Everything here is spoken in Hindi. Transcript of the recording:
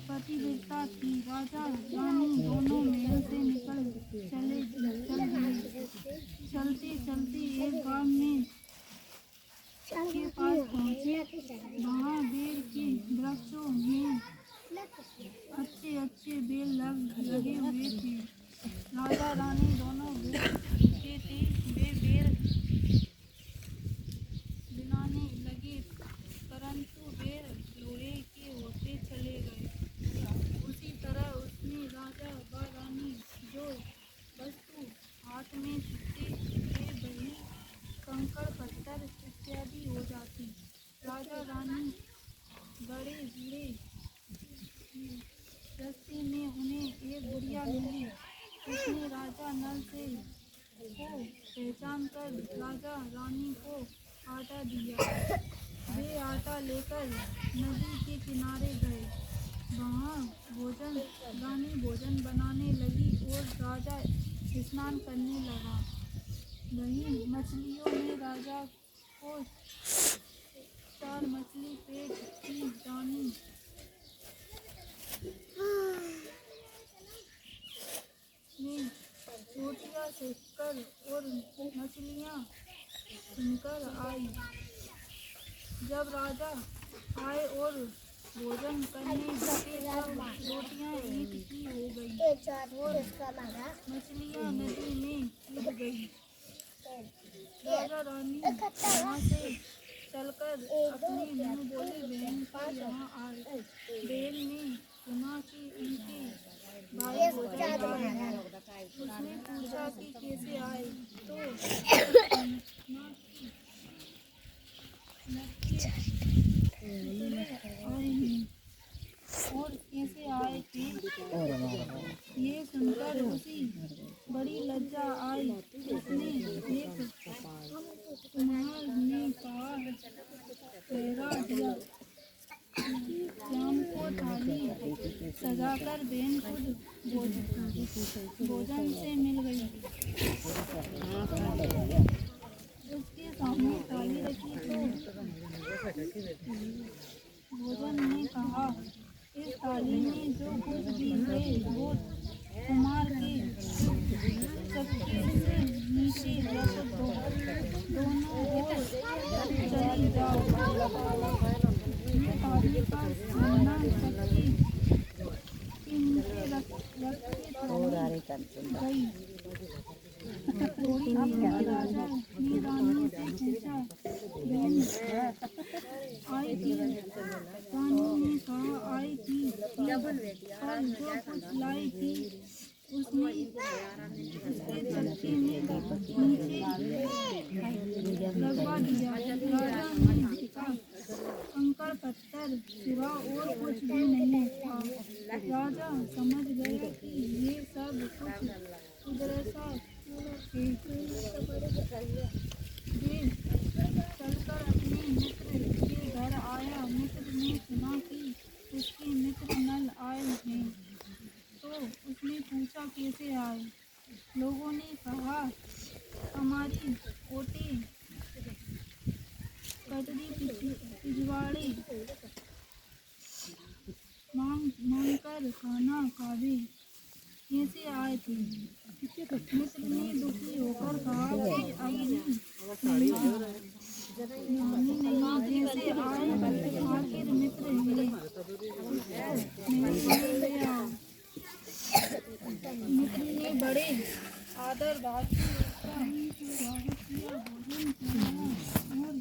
पतिव्रता थी। राजा रानी दोनों महल से निकल चल दिए। चलते चलते एक गांव में के पास पहुँचे। वहाँ बेर के वृक्षों में अच्छे अच्छे बेल लगे हुए थे। राजा रानी दोनों भूखे थे। वे बेर बिनाने लगे, परंतु बेर लोहे के होते चले गए। उसी तरह उसमें राजा व रानी जो वस्तु हाथ में छूते वे वही कंकड़ पत्थर इत्यादि हो जाती। राजा रानी बड़े बूढ़े रास्ते में उन्हें एक बुढ़िया मिली। उसने राजा नल से को पहचान कर राजा रानी को आटा दिया। वे आटा लेकर नदी के किनारे गए। वहाँ रानी भोजन बनाने लगी और राजा स्नान करने लगा। वहीं मछलियों में राजा को 4 मछली पेट की रानी में रोटियां सेककर और मछलियां सुनकर आई। जब राजा आए और भोजन करने लगे तब रोटियां ईंट की हो गई और मछलियां नदी में कूद गई। राजा रानी वहाँ से चलकर अपनी मुँह बोली बहन के यहाँ आए। बहन ने सुना कि उनके भाई भोजन आए हैं। उसने पूछा कि कैसे आए, तो और कैसे आए थे ये सुनकर उसी बड़ी लज्जा आई। उसने एक कुम्हार ने कहा ठहरा दिया। शाम को थाली सजाकर बहन खुद भोजन से मिल गई। उसके सामने थाली रखी तो भोजन ने कहा, इस थाली में जो कुछ भी है वो कुमार के चक्के से नीचे रख दो। दोनों ओर चली जाओ। ये थाली पर खाना चक्की के नीचे रखते गई। थोड़ी देर राजा ने रानी से पूछा, बहन आई थी? रानी ने कहा, आई थी, पर जो कुछ लाई थी उसने उसके चक्के में नीचे लगवा दिया। राजा ने देखा कंकड़ पत्थर सिवा और कुछ भी नहीं था। राजा समझ गया कि ये सब कुछ कुदरत वे चलकर अपने मित्र के घर आया। मित्र ने सुना कि उसके मित्र नल आए हैं, तो उसने पूछा कैसे आए। लोगों ने कहा, हमारी कोटे कटरी पिछवाड़े मांग कर खाना खावे कैसे आए थे। मित्र ने दुखी होकर कहा कि अग्नि नहीं जैसे आए आखिर मित्र है। मित्र ने बड़े आदर भाव से उसका स्वागत किया, भोजन कराया और